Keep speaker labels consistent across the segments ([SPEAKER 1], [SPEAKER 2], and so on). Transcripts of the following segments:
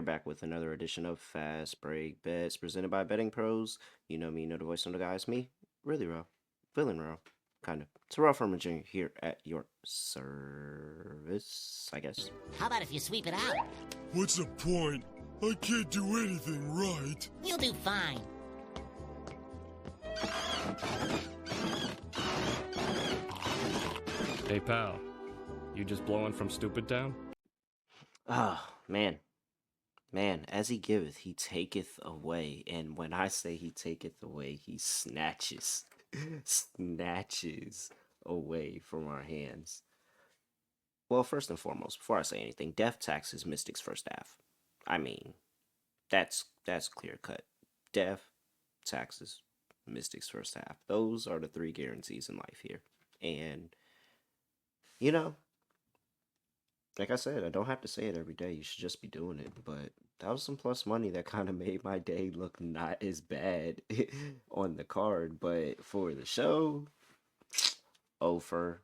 [SPEAKER 1] are back with another edition of Fast Break Bets presented by Betting Pros. You know me, you know the voice on the guys. Me, really raw, feeling raw, kind of. Terrell from Virginia here at your service, I guess.
[SPEAKER 2] How about if you sweep it out?
[SPEAKER 3] What's the point? I can't do anything right.
[SPEAKER 2] You'll do fine.
[SPEAKER 4] Hey pal, you just blowing from Stupid Town?
[SPEAKER 1] Ah, man. Man, as he giveth, he taketh away. And when I say he taketh away, he snatches, snatches away from our hands. Well, first and foremost, before I say anything, death taxes Mystics first half. I mean, that's clear cut. Death, taxes, Mystics first half. Those are the three guarantees in life here. And, you know, like I said, I don't have to say it every day. You should just be doing it. But that was some plus money that kind of made my day look not as bad on the card. But for the show, over.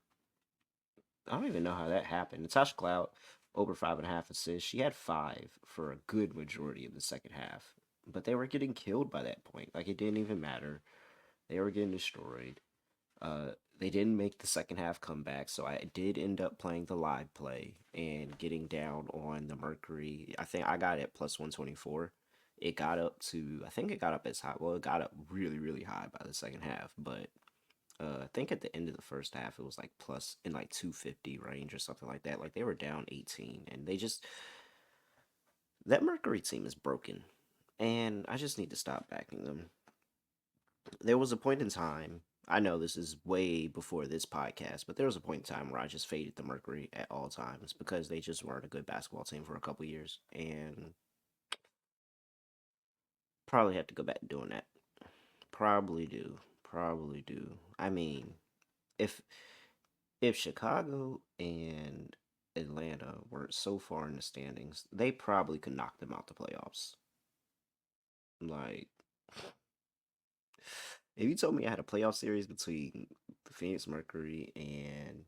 [SPEAKER 1] I don't even know how that happened. Natasha Cloud, over 5.5 assists. She had 5 for a good majority of the second half. But they were getting killed by that point. Like, it didn't even matter. They were getting destroyed. They didn't make the second half comeback, so I did end up playing the live play and getting down on the Mercury. I think I got it plus 124. It got up to, I think it got up as high. Well, it got up really, really high by the second half, but I think at the end of the first half, it was like plus in like 250 range or something like that. Like they were down 18, and they just, that Mercury team is broken, and I just need to stop backing them. There was a point in time, I know this is way before this podcast, but there was a point in time where I just faded the Mercury at all times because they just weren't a good basketball team for a couple years, and probably have to go back to doing that. Probably do. Probably do. I mean, if Chicago and Atlanta weren't so far in the standings, they probably could knock them out the playoffs. Like, if you told me I had a playoff series between the Phoenix Mercury and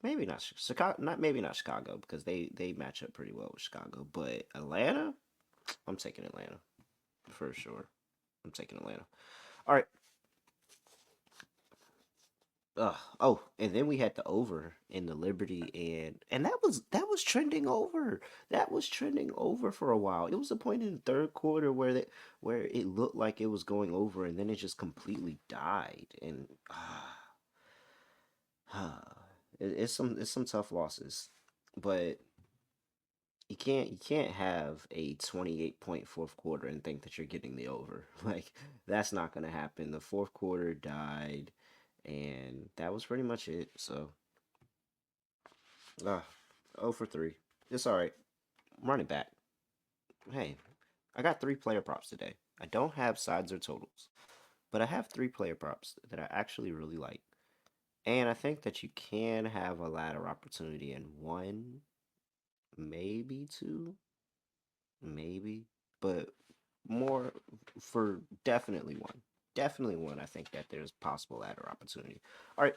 [SPEAKER 1] maybe not Chicago, not Chicago because they match up pretty well with Chicago, but Atlanta, I'm taking Atlanta for sure. I'm taking Atlanta. All right. Oh, and then we had the over in the Liberty, and that was trending over. That was trending over for a while. It was a point in the third quarter where it looked like it was going over, and then it just completely died. And it's some tough losses, but you can't have a 28-point fourth quarter and think that you're getting the over. Like that's not gonna happen. The fourth quarter died, and that was pretty much it. So, uh, 0 for 3. It's all right. Run it back. Hey, I got 3 player props today. I don't have sides or totals, but I have 3 player props that I actually really like. And I think that you can have a ladder opportunity in one, maybe two, maybe, but more for definitely one. Definitely one. I think that there's possible ladder opportunity. All right.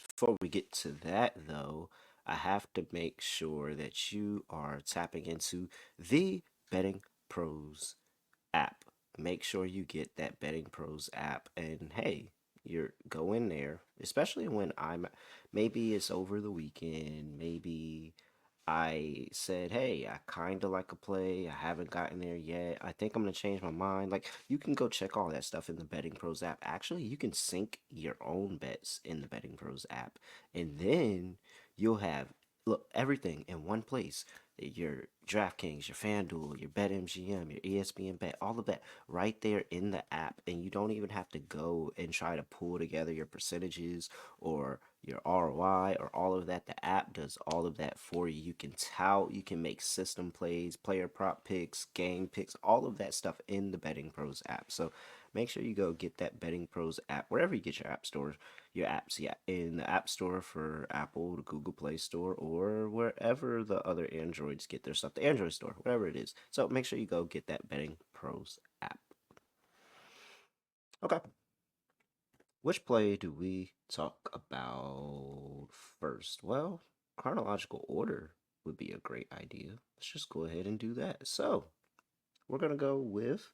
[SPEAKER 1] Before we get to that, though, I have to make sure that you are tapping into the Betting Pros app. Make sure you get that Betting Pros app, and hey, you're go in there, especially when maybe it's over the weekend, maybe I said, hey, I kind of like a play. I haven't gotten there yet. I think I'm going to change my mind. Like, you can go check all that stuff in the Betting Pros app. Actually, you can sync your own bets in the Betting Pros app. And then you'll have, look, everything in one place. Your DraftKings, your FanDuel, your BetMGM, your ESPN Bet, all of that right there in the app. And you don't even have to go and try to pull together your percentages or your ROI or all of that. The app does all of that for you. You can tout, you can make system plays, player prop picks, game picks, all of that stuff in the Betting Pros app. So make sure you go get that Betting Pros app wherever you get your app stores, your apps, yeah, in the App Store for Apple, the Google Play Store, or wherever the other Androids get their stuff, the Android store, whatever it is. So make sure you go get that Betting Pros app. Okay. Which play do we talk about first? Well, chronological order would be a great idea. Let's just go ahead and do that. So, we're going to go with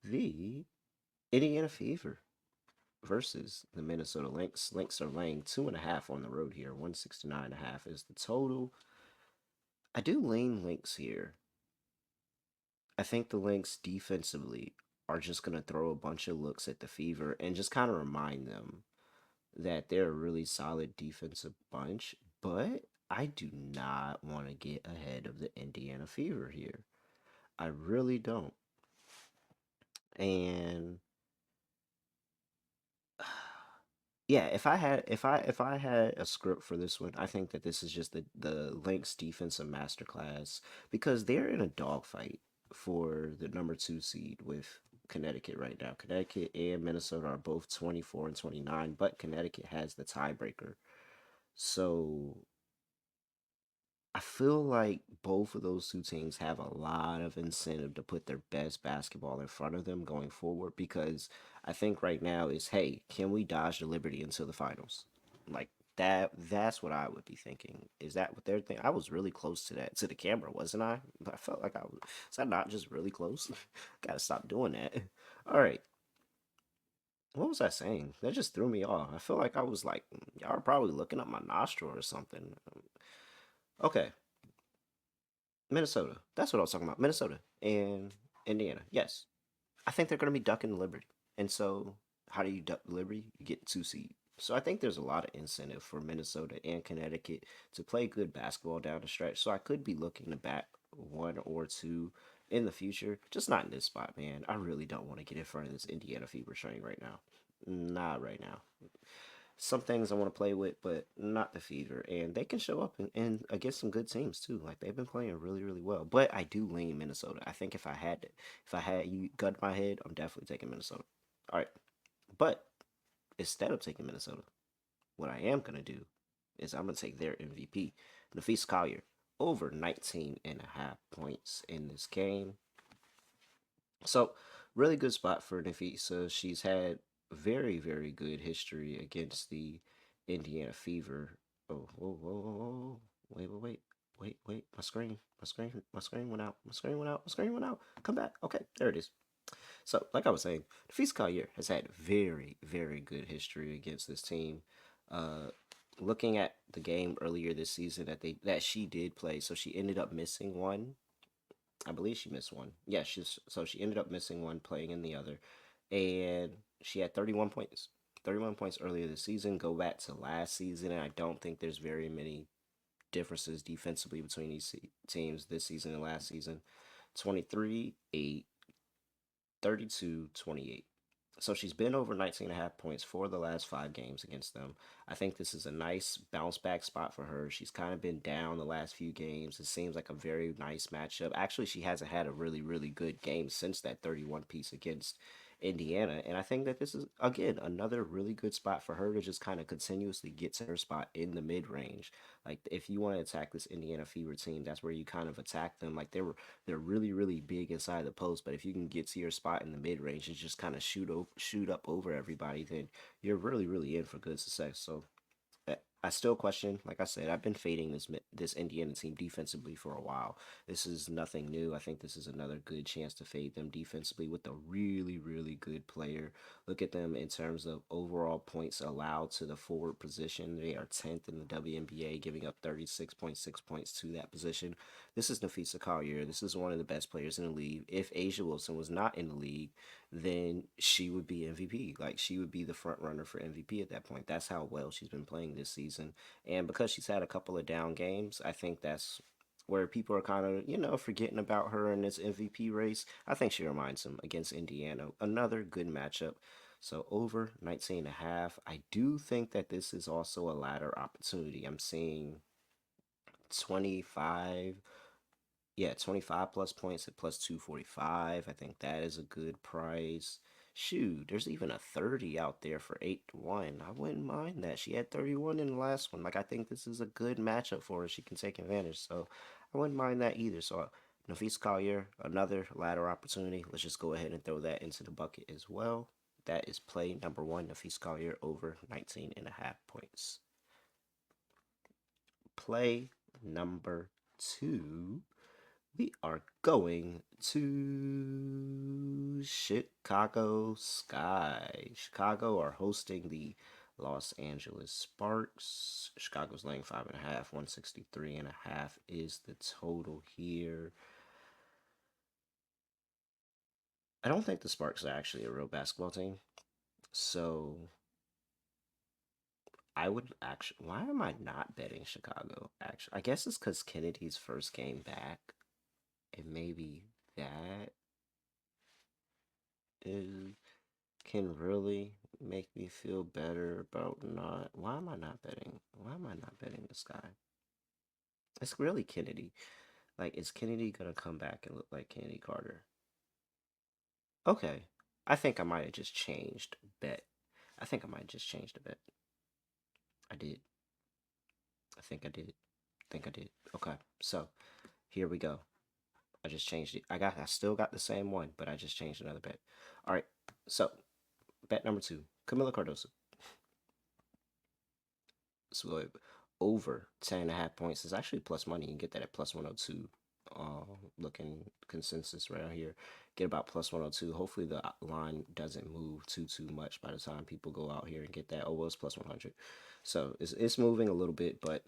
[SPEAKER 1] the Indiana Fever versus the Minnesota Lynx. Lynx are laying 2.5 on the road here. 169.5 is the total. I do lean Lynx here. I think the Lynx defensively are just going to throw a bunch of looks at the Fever and just kind of remind them that they're a really solid defensive bunch, but I do not want to get ahead of the Indiana Fever here. I really don't. And yeah, if I had a script for this one, I think that this is just the Lynx defensive masterclass because they're in a dogfight for the number 2 seed with Connecticut right now. Connecticut and Minnesota are both 24 and 29, but Connecticut has the tiebreaker. So I feel like both of those two teams have a lot of incentive to put their best basketball in front of them going forward because I think right now is, hey, can we dodge the Liberty until the finals? Like that's what I would be thinking. Is that what they're thinking? I was really close to that to the camera, wasn't I? I felt like I was. Is that not just really close? Gotta stop doing that. All right. What was I saying? That just threw me off. I feel like I was like, y'all are probably looking up my nostril or something. Okay. Minnesota. That's what I was talking about. Minnesota and Indiana. Yes. I think they're going to be ducking Liberty. And so, how do you duck Liberty? You get 2 seed. So, I think there's a lot of incentive for Minnesota and Connecticut to play good basketball down the stretch. So, I could be looking to back 1 or 2 in the future. Just not in this spot, man. I really don't want to get in front of this Indiana Fever train right now. Not right now. Some things I want to play with, but not the Fever. And they can show up and against some good teams too. Like they've been playing really, really well. But I do lean Minnesota. I think if I had you gut my head, I'm definitely taking Minnesota. All right. But instead of taking Minnesota, what I am gonna do is I'm gonna take their MVP, Nafis Collier, over 19.5 points in this game. So, really good spot for Nafisa. She's had very, very good history against the Indiana Fever. Oh, whoa, whoa, whoa, whoa. Wait. My screen went out. My screen went out. My screen went out. Come back. Okay, there it is. So, like I was saying, Nafisa Collier has had very, very good history against this team. Uh, looking at the game earlier this season that she did play, so she ended up missing one. I believe she missed one. Yeah, she ended up missing one, playing in the other, and she had 31 points. 31 points earlier this season. Go back to last season, and I don't think there's very many differences defensively between these teams this season and last season. 23, 8, 32, 28. So she's been over 19.5 points for the last 5 games against them. I think this is a nice bounce back spot for her. She's kind of been down the last few games. It seems like a very nice matchup. Actually, she hasn't had a really, really good game since that 31 piece against Indiana. And I think that this is, again, another really good spot for her to just kind of continuously get to her spot in the mid range. Like, if you want to attack this Indiana Fever team, that's where you kind of attack them. Like, they're really, really big inside the post, but if you can get to your spot in the mid range and just kind of shoot up over everybody, then you're really, really in for good success. So I still question, like I said, I've been fading this Indiana team defensively for a while. This is nothing new. I think this is another good chance to fade them defensively with a really, really good player. Look at them in terms of overall points allowed to the forward position. They are 10th in the WNBA, giving up 36.6 points to that position. This is Nafisa Collier. This is one of the best players in the league. If Asia Wilson was not in the league, then she would be MVP. Like, she would be the front runner for MVP at that point. That's how well she's been playing this season. And because she's had a couple of down games, I think that's where people are kind of, forgetting about her in this MVP race. I think she reminds them against Indiana. Another good matchup. So over 19.5. I do think that this is also a ladder opportunity. I'm seeing 25. Yeah, 25 plus points at plus 245. I think that is a good price. Shoot, there's even a 30 out there for 8-1. I wouldn't mind that. She had 31 in the last one. Like, I think this is a good matchup for her. She can take advantage. So, I wouldn't mind that either. So, Nafis Collier, another ladder opportunity. Let's just go ahead and throw that into the bucket as well. That is play number 1, Nafis Collier over 19.5 points. Play number 2, we are going to Chicago Sky. Chicago are hosting the Los Angeles Sparks. Chicago's laying 5.5. 163.5 is the total here. I don't think the Sparks are actually a real basketball team. So I would actually. Why am I not betting Chicago? Actually, I guess it's because Kennedy's first game back, and maybe that is can really make me feel better about not. Why am I not betting? Why am I not betting this guy? It's really Kennedy. Like, is Kennedy gonna come back and look like Kennedy Carter? Okay, I think I might have just changed bet. I think I might have just changed the bet. I did. I think I did. I think I did. Okay, so here we go. I just changed it. I still got the same one, but I just changed another bet. All right. So bet number 2, Camila Cardoso. So over 10.5 points is actually plus money. You can get that at plus 102. Looking consensus right here, get about plus 102. Hopefully the line doesn't move too much by the time people go out here and get that. Oh well, it's plus 100. So it's moving a little bit, but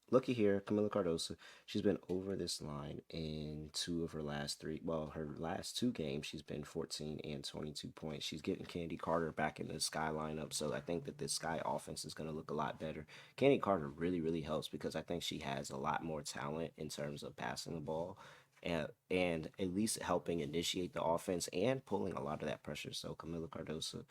[SPEAKER 1] looky here, Camila Cardoso, she's been over this line in 2 of her last 3. Well, her last 2 games, she's been 14 and 22 points. She's getting Candy Carter back in the Sky lineup, so I think that this Sky offense is going to look a lot better. Candy Carter really helps because I think she has a lot more talent in terms of passing the ball. And at least helping initiate the offense and pulling a lot of that pressure. So Camila Cardoso,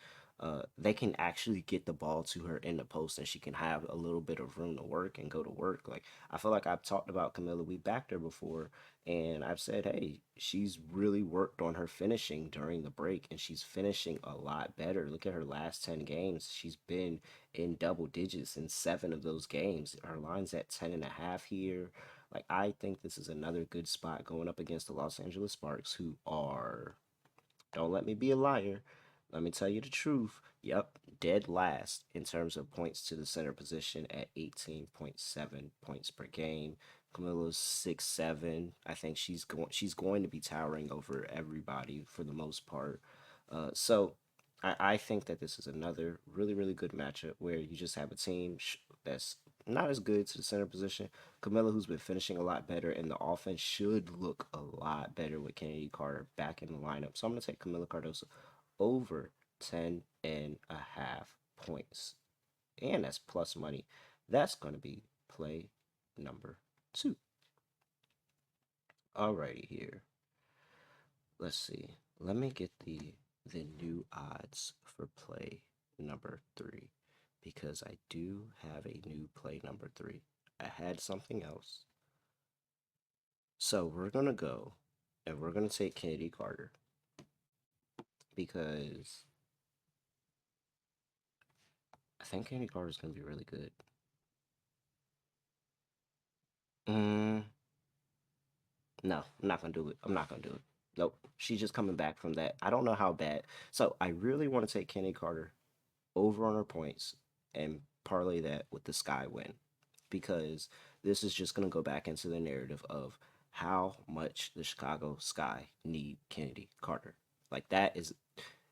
[SPEAKER 1] they can actually get the ball to her in the post and she can have a little bit of room to work and go to work. Like, I feel like I've talked about Camilla. We backed her before and I've said, hey, she's really worked on her finishing during the break and she's finishing a lot better. Look at her last 10 games. She's been in double digits in 7 of those games. Her line's at 10.5 here. Like, I think this is another good spot going up against the Los Angeles Sparks, who are, don't let me be a liar. Let me tell you the truth. Yep, dead last in terms of points to the center position at 18.7 points per game. Camilla's 6'7". I think she's going to be towering over everybody for the most part. So I think that this is another really good matchup where you just have a team that's not as good to the center position. Camilla, who's been finishing a lot better, and the offense should look a lot better with Kennedy Carter back in the lineup. So I'm going to take Camilla Cardoso over 10.5 points. And that's plus money. That's going to be play number 2. Alrighty here. Let's see. Let me get the new odds for play number 3 because I do have a new play number 3. I had something else. So we're going to go and we're going to take Kennedy Carter because I think Kennedy Carter is going to be really good. No, I'm not going to do it. I'm not going to do it. Nope. She's just coming back from that. I don't know how bad. So I really want to take Kennedy Carter over on her points and parlay that with the Sky win because this is just going to go back into the narrative of how much the Chicago Sky need Kennedy Carter. Like, that is,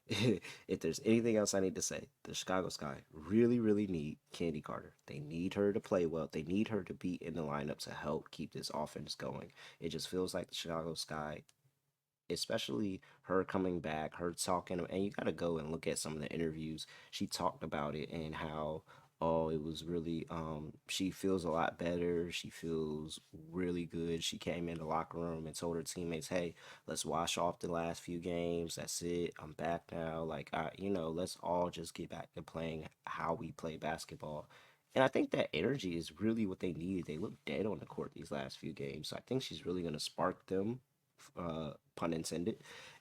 [SPEAKER 1] if there's anything else I need to say, the Chicago Sky really need Kennedy Carter. They need her to play well. They need her to be in the lineup to help keep this offense going. It just feels like the Chicago Sky, especially her coming back, her talking, and you got to go and look at some of the interviews. She talked about it and how, oh, it was really, she feels a lot better. She feels really good. She came in the locker room and told her teammates, hey, let's wash off the last few games. That's it. I'm back now. Like, let's all just get back to playing how we play basketball. And I think that energy is really what they needed. They looked dead on the court these last few games. So I think she's really going to spark them, pun intended,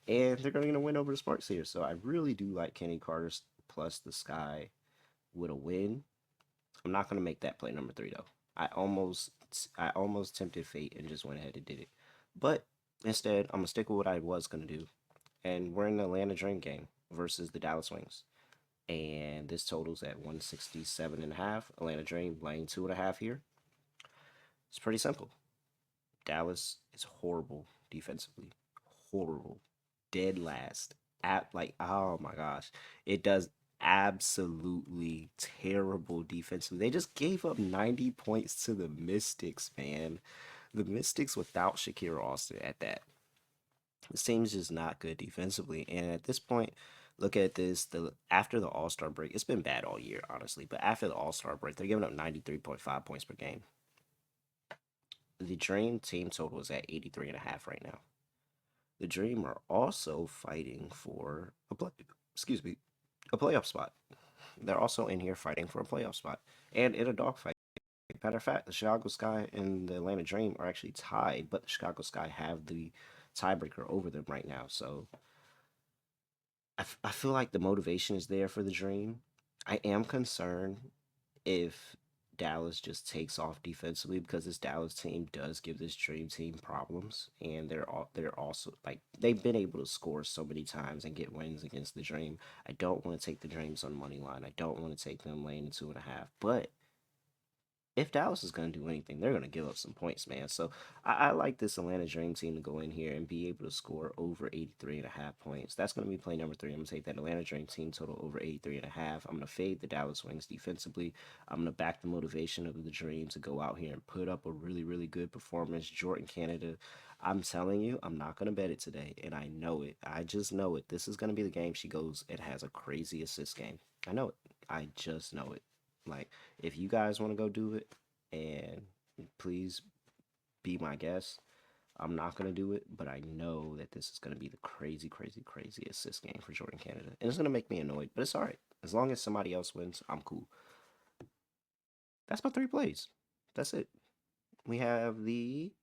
[SPEAKER 1] and they're going to win over the Sparks here. So I really do like Kenny Carter plus the Sky with a win. I'm not going to make that play number 3 though. I almost tempted fate and just went ahead and did it, but instead I'm gonna stick with what I was going to do. And we're in the Atlanta Dream game versus the Dallas Wings, and this totals at 167.5. Atlanta Dream laying 2.5 here. It's pretty simple. Dallas is horrible defensively. Horrible. Dead last. At like, oh my gosh. It does absolutely terrible defensively. They just gave up 90 points to the Mystics, man. The Mystics without Shakira Austin at that. This team's just not good defensively. And at this point, look at this. The after the All-Star break, it's been bad all year, honestly. But after the All-Star break, they're giving up 93.5 points per game. The Dream team total is at 83.5 right now. The Dream are also fighting for excuse me, a playoff spot. They're also in here fighting for a playoff spot and in a dogfight. Matter of fact, the Chicago Sky and the Atlanta Dream are actually tied, but the Chicago Sky have the tiebreaker over them right now. So I feel like the motivation is there for the Dream. I am concerned if Dallas just takes off defensively because this Dallas team does give this Dream team problems, and they're also like they've been able to score so many times and get wins against the Dream. I don't want to take the Dreams on money line. I don't want to take them laying in 2.5, but if Dallas is going to do anything, they're going to give up some points, man. So I like this Atlanta Dream team to go in here and be able to score over 83.5 points. That's going to be play number 3. I'm going to take that Atlanta Dream team total over 83.5. I'm going to fade the Dallas Wings defensively. I'm going to back the motivation of the Dream to go out here and put up a really, really good performance. Jordan Canada, I'm telling you, I'm not going to bet it today, and I know it. I just know it. This is going to be the game she goes and has a crazy assist game. I know it. I just know it. Like, if you guys want to go do it, and please be my guest. I'm not going to do it, but I know that this is going to be the crazy, crazy, crazy assist game for Jordan Canada. And it's going to make me annoyed, but it's all right. As long as somebody else wins, I'm cool. That's my 3 plays. That's it. We have the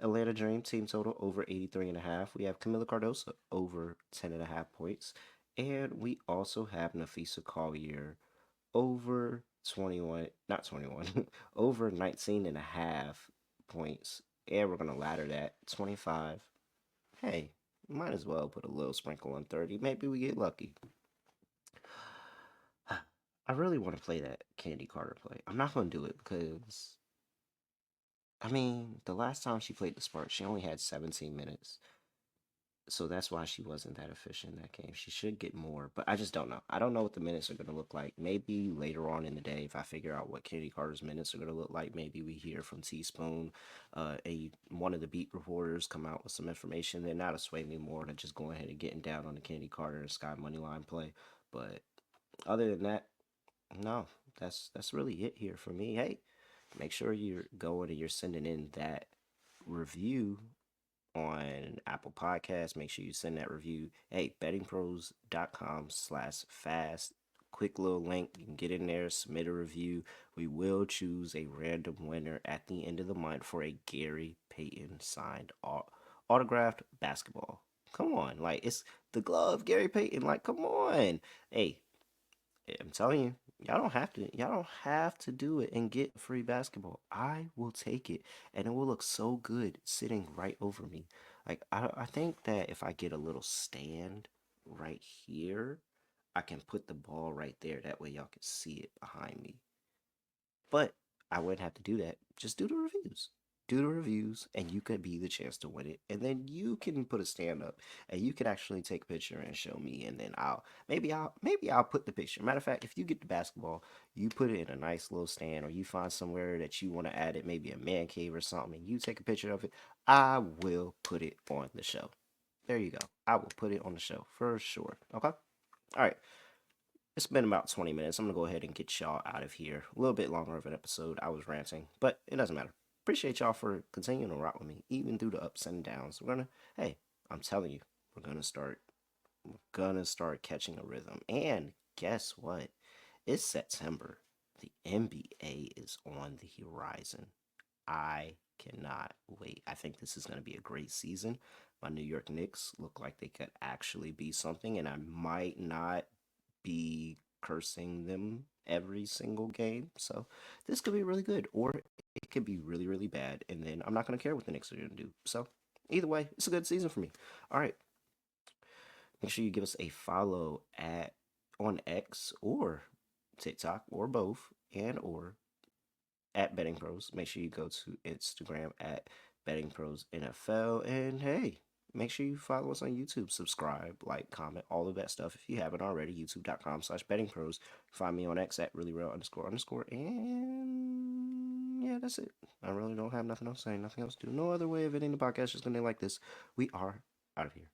[SPEAKER 1] Atlanta Dream team total over 83.5. We have Camila Cardoso over 10.5 points. And we also have Nafisa Collier over 21, not 21, over 19.5 points. And we're going to ladder that 25. Hey, might as well put a little sprinkle on 30. Maybe we get lucky. I really want to play that Candy Carter play. I'm not going to do it because, I mean, the last time she played the Sparks, she only had 17 minutes. So that's why she wasn't that efficient in that game. She should get more, but I just don't know. I don't know what the minutes are going to look like. Maybe later on in the day, if I figure out what Candy Carter's minutes are going to look like, maybe we hear from Teaspoon, one of the beat reporters come out with some information. Then that'll sway me more to just going ahead and getting down on the Candy Carter and Sky Moneyline play. But other than that, no, that's really it here for me. Hey, make sure you're going and you're sending in that review on Apple Podcasts. Make sure you send that review. Hey, bettingpros.com/fast. Quick little link. You can get in there, submit a review. We will choose a random winner at the end of the month for a Gary Payton signed autographed basketball. Come on. Like, it's the glove, Gary Payton. Like, come on. Hey, I'm telling you, y'all don't have to do it and get free basketball. I will take it, and it will look so good sitting right over me. Like, I think that if I get a little stand right here, I can put the ball right there. That way y'all can see it behind me. But I wouldn't have to do that. Just do the reviews. Do the reviews, and you could be the chance to win it. And then you can put a stand up, and you could actually take a picture and show me. And then maybe I'll put the picture. Matter of fact, if you get the basketball, you put it in a nice little stand, or you find somewhere that you want to add it, maybe a man cave or something, and you take a picture of it. I will put it on the show. There you go. I will put it on the show for sure. Okay. All right. It's been about 20 minutes. I'm going to go ahead and get y'all out of here. A little bit longer of an episode. I was ranting, but it doesn't matter. Appreciate y'all for continuing to rock with me, even through the ups and downs. Hey, I'm telling you, we're gonna start catching a rhythm. And guess what? It's September. The NBA is on the horizon. I cannot wait. I think this is going to be a great season. My New York Knicks look like they could actually be something, and I might not be cursing them every single game. So this could be really good, or it could be really, really bad, and then I'm not going to care what the Knicks are going to do. So either way, it's a good season for me. All right. Make sure you give us a follow on X or TikTok or both, and or at Betting Pros. Make sure you go to Instagram at Betting Pros NFL. And hey, make sure you follow us on YouTube, subscribe, like, comment, all of that stuff. If you haven't already, youtube.com/bettingpros. Find me on X at reallyreal__. And yeah, that's it. I really don't have nothing else to say, nothing else to do. No other way of ending the podcast, just gonna like this. We are out of here.